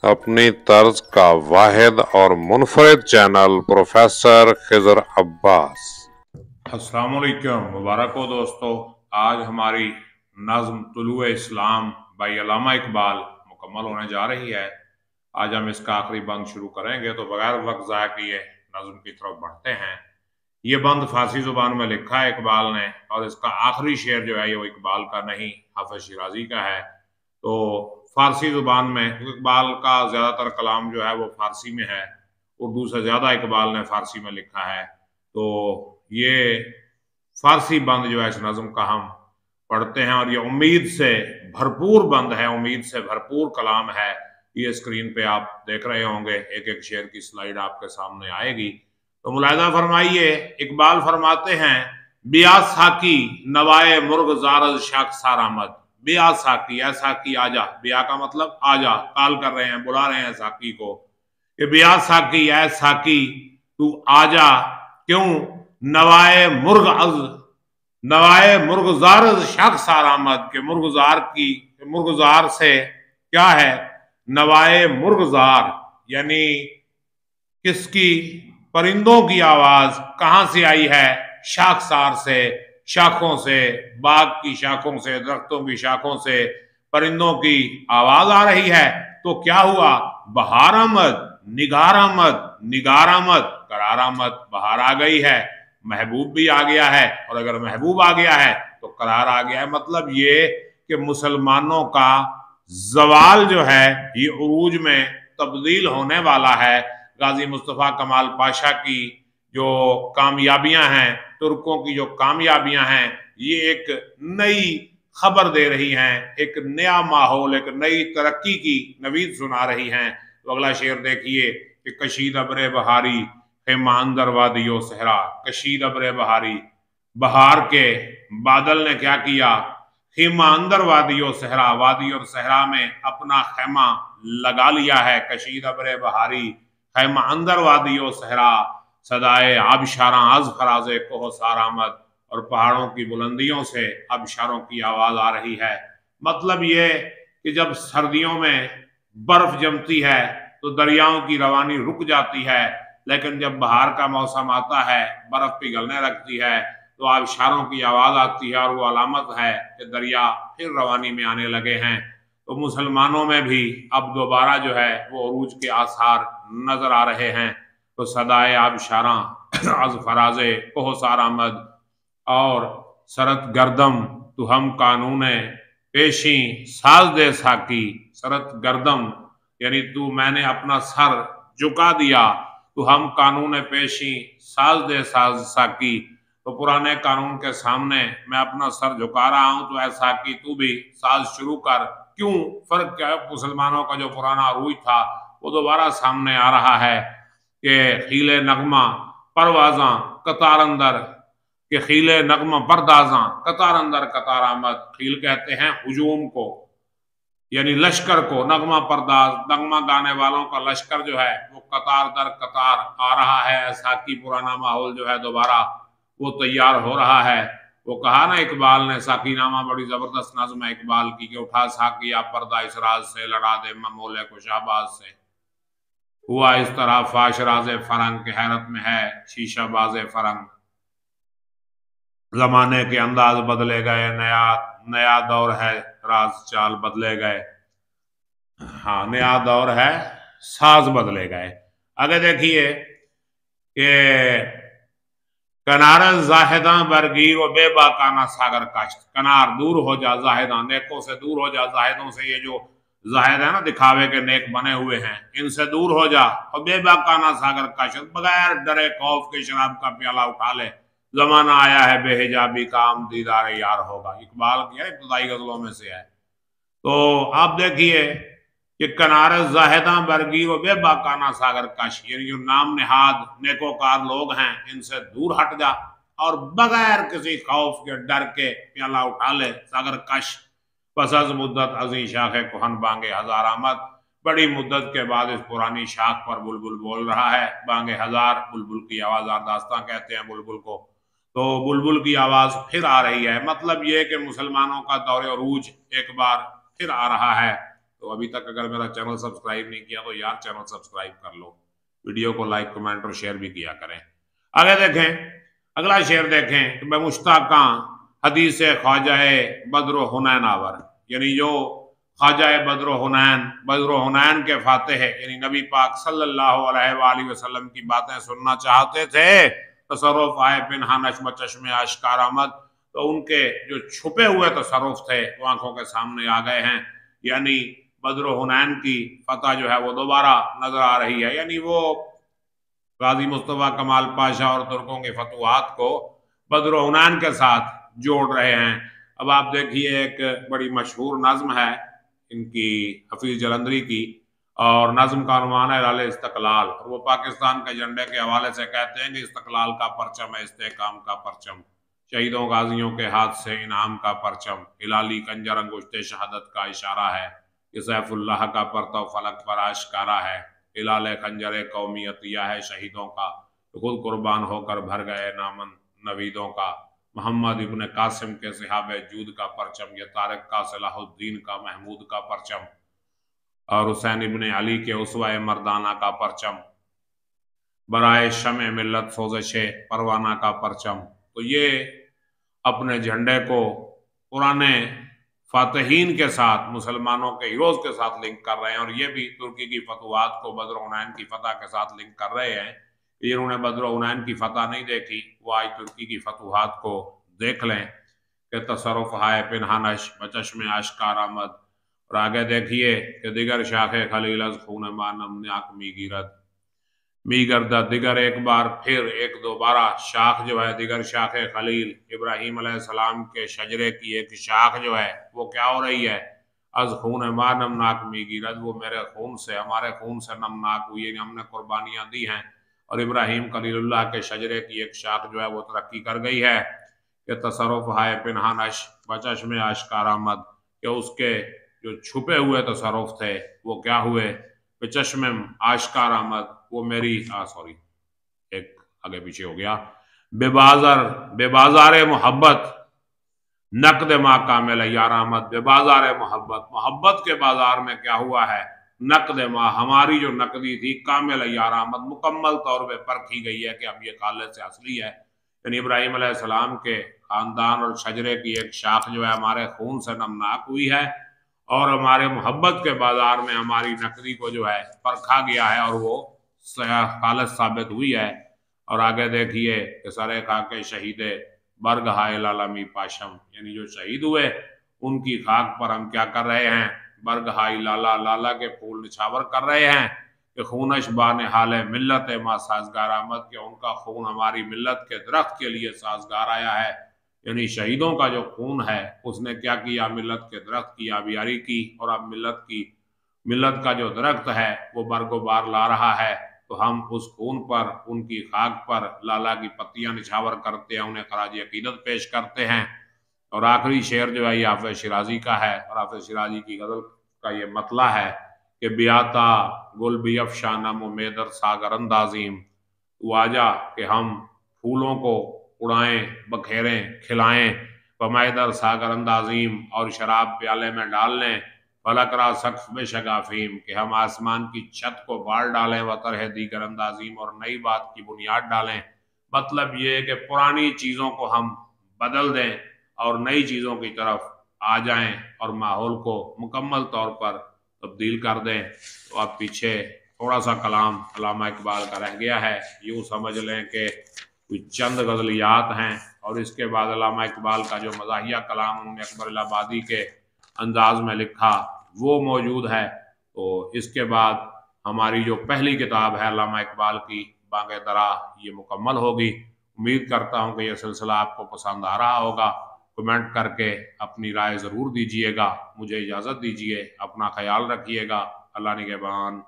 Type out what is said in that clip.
अपनी तर्ज का वाहिद और मुनफरिद चैनल प्रोफेसर खिजर अब्बास। अस्सलाम वालेकुम, मुबारक हो दोस्तों। आज हमारी नज़्म तुलुए इस्लाम बाई अल्लामा इकबाल मुकम्मल होने जा रही है। आज हम इसका आखिरी बंद शुरू करेंगे, तो बगैर वक्त ज़ाया किए नज़्म की तरफ बढ़ते हैं। ये बंद फारसी ज़ुबान में लिखा है इकबाल ने, और इसका आखिरी शेर जो है वो इकबाल का नहीं, हाफिज शिराजी का है। तो फारसी ज़ुबान में इकबाल का ज़्यादातर कलाम जो है वो फारसी में है, उर्दू से ज़्यादा इकबाल ने फारसी में लिखा है। तो ये फारसी बंद जो है इस नज़्म का हम पढ़ते हैं, और ये उम्मीद से भरपूर बंद है, उम्मीद से भरपूर कलाम है। ये स्क्रीन पे आप देख रहे होंगे, एक एक शेर की स्लाइड आपके सामने आएगी, तो मुलाहिजा फरमाइए। इकबाल फरमाते हैं, बिया साकी नवाए मुर्ग जारज शाख सारामद। बिया साकी, ऐ साकी आजा। बिया का मतलब आजा, कॉल कर रहे हैं, बुला रहे हैं साकी को कि बिया साकी, ऐ साकी तू आजा। क्यों? नवाए मुर्ग अज, नवाए मुर्गजार शाख सारामद के मुर्गजार की, मुर्गजार से क्या है? नवाए मुर्गजार यानी किसकी? परिंदों की आवाज कहां से आई है? शाखसार से, शाखों से, बाग की शाखों से, दरख्तों की शाखों से परिंदों की आवाज आ रही है। तो क्या हुआ? बहार आमद, निगार आमद, निगार आमद, करार आमद। बहार आ गई है, महबूब भी आ गया है, और अगर महबूब आ गया है तो करार आ गया है। मतलब ये कि मुसलमानों का जवाल जो है ये उरूज में तब्दील होने वाला है। गाजी मुस्तफ़ा कमाल पाशा की जो कामयाबियां हैं, तुर्कों की जो कामयाबियां हैं, ये एक नई खबर दे रही हैं, एक नया माहौल, एक नई तरक्की की नवीद सुना रही हैं। तो अगला शेर देखिए कि कशीद अब्रे बहारी खेमा अंदर वादियो सहरा। कशीद अब्रे बहारी, बहार के बादल ने क्या किया? खेमा अंदर वादियो सहरा, वादी और सहरा में अपना खेमा लगा लिया है। कशीद अब्रे बहारी खैमा अंदर वादियो सहरा, सदाए आबशारा आज फराजे कोह सारामद। और पहाड़ों की बुलंदियों से आबशारों की आवाज आ रही है। मतलब ये कि जब सर्दियों में बर्फ जमती है तो दरियाओं की रवानी रुक जाती है, लेकिन जब बहार का मौसम आता है, बर्फ पिघलने लगती है, तो आबशारों की आवाज आती है, और वो अलामत है कि दरिया फिर रवानी में आने लगे हैं। तो मुसलमानों में भी अब दोबारा जो है वो अरूज के आसार नजर आ रहे हैं। तो सदाए आबशारा आज फराजे कोह सारामद, और सरत गर्दम तू हम कानून पेशी साज दे साकी। सरत गर्दम यानी तू, मैंने अपना सर झुका दिया, तो हम कानून पेशी साज दे साज साकी। तो पुराने कानून के सामने मैं अपना सर झुका रहा हूं, तो ऐसा कि तू भी साज शुरू कर। क्यों? फर्क क्या है? मुसलमानों का जो पुराना अरूज था वो दोबारा सामने आ रहा है कि खीले नगमा परवाजा कतार अंदर, के खीले नगमा परदाजा कतार अंदर कतार आमद। खील कहते हैं हुजूम को, यानी लश्कर को। नगमा परदाज, नगमा गाने वालों का लश्कर जो है वो कतार दर कतार आ रहा है। ऐसा कि पुराना माहौल जो है दोबारा वो तैयार हो रहा है। वो कहा ना इकबाल ने, साकीनामा बड़ी जबरदस्त नज़्म है इकबाल की, कि उठा साकिया पर्दा इस राज से, लड़ा दे ममोले को शाहबाज से। हुआ इस तरह फाश राजे फरंग के हैरत में है शीशा बाजे फरंग। जमाने के अंदाज बदले गए, नया नया दौर है, राज चाल बदले गए। हाँ, नया दौर है, साज बदले गए। आगे देखिए कि कनार जाहिदा बरगीर व बेबाकाना सागर काश्त। कनार दूर हो जा, जाहिदा नेकों से दूर हो जा, जाहिदों से, ये जो जाहिद है ना दिखावे के नेक बने हुए हैं, इनसे दूर हो जा। और बेबाकाना सागर काश्त, बगैर डरे खौफ के शराब का प्याला उठा ले। जमाना आया है बेहिजाबी का, आम दीदार यार होगा। इकबाल की इब्तदाई गजलों में से है। तो आप देखिए कि कनार जाहिदा बरगी व बेबाकाना सागर कश, यानी जो नाम निहाद नेकोकार लोग हैं इनसे दूर हट जा, और बगैर किसी खौफ के डर के प्याला उठा ले सागर कश। बस अज मुद्दत अजी शाख कुहन बांगे हजार आमद। बड़ी मुद्दत के बाद इस पुरानी शाख पर बुलबुल बोल रहा है, बांगे हजार। बुलबुल की आवाज आरदास्तां कहते हैं बुलबुल को। तो बुलबुल की आवाज फिर आ रही है। मतलब ये कि मुसलमानों का दौरे अरूज एक बार फिर आ रहा है। तो अभी तक अगर मेरा चैनल सब्सक्राइब नहीं किया तो यार चैनल सब्सक्राइब कर लो, वीडियो को लाइक कमेंट और शेयर भी किया करें। आगे देखें, अगला शेर देखें कि मैं मुश्ताक़ हदीस ख्वाजा बद्र हुनैन आवर, यानी जो ख्वाजा बद्र हुनैन के फातेह यानी नबी पाक सल्लल्लाहु अलैहि वसल्लम की बातें सुनना चाहते थे, तसर्रुफ आए पिनहानश चश्मे आश्कार आमद, तो उनके जो छुपे हुए तसर्रुफ थे वो आंखों के सामने आ गए हैं। यानी बद्र हुनैन की फतह जो है वो दोबारा नजर आ रही है, यानी वो गाजी मुस्तफा कमाल पाशा और तुर्कों के फतवात को बद्र हुनैन के साथ जोड़ रहे हैं। अब आप देखिए, एक बड़ी मशहूर नज्म है इनकी हफीज जलंधरी की, और नज्म का अनुमान है लाल इस्तकलाल, और वो पाकिस्तान के झंडे के हवाले से कहते हैं कि इस्तकलाल का परचम है इस्तेकाम का परचम, शहीदों गाजियों के हाथ से इनाम का परचम, हिलाली कंजर अंगुश्ते शहादत का इशारा है, कि सैफुल्लाह का परतव फलक पर आश्कारा है, हिलाल खंजर कौमियत यह है शहीदों का, खुद कुर्बान होकर भर गए नामन नवीदों का, मोहम्मद इब्न कासिम के सिहाबे जूद का परचम, ये तारिक का सलाहुद्दीन का महमूद का परचम, और हुसैन इब्न अली के उसवाए मर्दाना का परचम, बराए शमे मिल्लत सोजशे परवाना का परचम। तो ये अपने झंडे को पुराने फातहीन के साथ, मुसलमानों के हीरोज के साथ लिंक कर रहे हैं, और ये भी तुर्की की फतवात को बद्र हुनैन की फतह के साथ लिंक कर रहे हैं। जिन्होंने बद्र हुनैन की फतह नहीं देखी वो आज तुर्की की फतवात को देख लें कि तसर्रुफ हाय पिनहानश बचश्मे आश्कार आमद, और आगे देखिए कि दिगर शाखे खलील अज खून मानम न्याक मी गिरद, मी गर्दा दिगर, एक बार फिर एक दोबारा शाख जो है दिगर शाख खलील इब्राहिम अलैहिस्सलाम के शजरे की एक शाख जो है वो क्या हो रही है, अज खून मा नमनाक मी गिरद, वो मेरे खून से, हमारे खून से नमनाक हुई है, हमने कुर्बानियां दी हैं, और इब्राहिम खलीलुल्लाह के शजरे की एक शाख जो है वो तरक्की कर गई है। कि तसर्रुफ हाय पिनहानश बचश्मे आश्कार आमद, कि उसके जो छुपे हुए तसर्रुफ थे वो क्या हुए, चश्मे आश्कार आमद, वो मेरी सॉरी एक आगे पीछे हो गया, बेबाजार मोहब्बत नकद मा कामिल यार आमद, बेबाजार मोहब्बत, मोहब्बत के बाजार में क्या हुआ है, नकद मा, हमारी जो नकदी थी, कामिल यार आमद, मुकम्मल तौर पे परखी गई है कि अब ये खालिद से असली है। यानी इब्राहिम अलैहिस्सलाम के खानदान और शजरे की एक शाख जो है हमारे खून से नमनाक हुई है, और हमारे मोहब्बत के बाजार में हमारी नकदी को जो है परखा गया है और वो खालिद साबित हुई है। और आगे देखिए कि सरे खाके शहीदे बर्ग हाय लालमी पाशम, यानी जो शहीद हुए उनकी खाक पर हम क्या कर रहे हैं, बर्ग हाई लाला, लाला के फूल निछावर कर रहे हैं, कि खूनश बान हाल मिल्लत माँ साजगार आमद, के उनका खून हमारी मिल्लत के दरख्त के लिए साजगार आया है। यानी शहीदों का जो खून है उसने क्या किया, मिल्लत के दरख्त की आबियारी की, और अब मिल्लत का जो दरख्त है वो बरगोबार ला रहा है, तो हम उस खून पर, उनकी खाक पर लाला की पत्तियां निछावर करते हैं, उन्हें खराज अकीदत पेश करते हैं। और आखिरी शेर जो है ये हाफिज शिराजी का है, और हाफिज शिराजी की गजल का ये मतला है कि बियाता गुल बियफशाना मुमेदर सागर अंदाजीम, तू आजा कि हम फूलों को उड़ाएं, बखेरें, खिलाएं, पमायदर सागर अंदाजीम, और शराब प्याले में डाल लें, फलकरा सख्फ में शगाफीम, कि हम आसमान की छत को बाल डालें, व तरह दीगर अंदाजीम, और नई बात की बुनियाद डालें। मतलब ये है कि पुरानी चीज़ों को हम बदल दें और नई चीज़ों की तरफ आ जाएं, और माहौल को मुकम्मल तौर पर तब्दील कर दें। तो अब पीछे थोड़ा सा कलाम अल्लामा इकबाल का रह गया है, यूँ समझ लें कि कुछ चंद गज़लियात हैं, और इसके बाद अल्लामा इकबाल का जो मज़ाहिया कलाम उन्होंने अकबर इलाहाबादी के अंदाज में लिखा वो मौजूद है। तो इसके बाद हमारी जो पहली किताब है अल्लामा इकबाल की बांगे दरा, ये मुकम्मल होगी। उम्मीद करता हूँ कि यह सिलसिला आपको पसंद आ रहा होगा। कमेंट करके अपनी राय ज़रूर दीजिएगा। मुझे इजाज़त दीजिए, अपना ख्याल रखिएगा। अल्लाह निगहबान।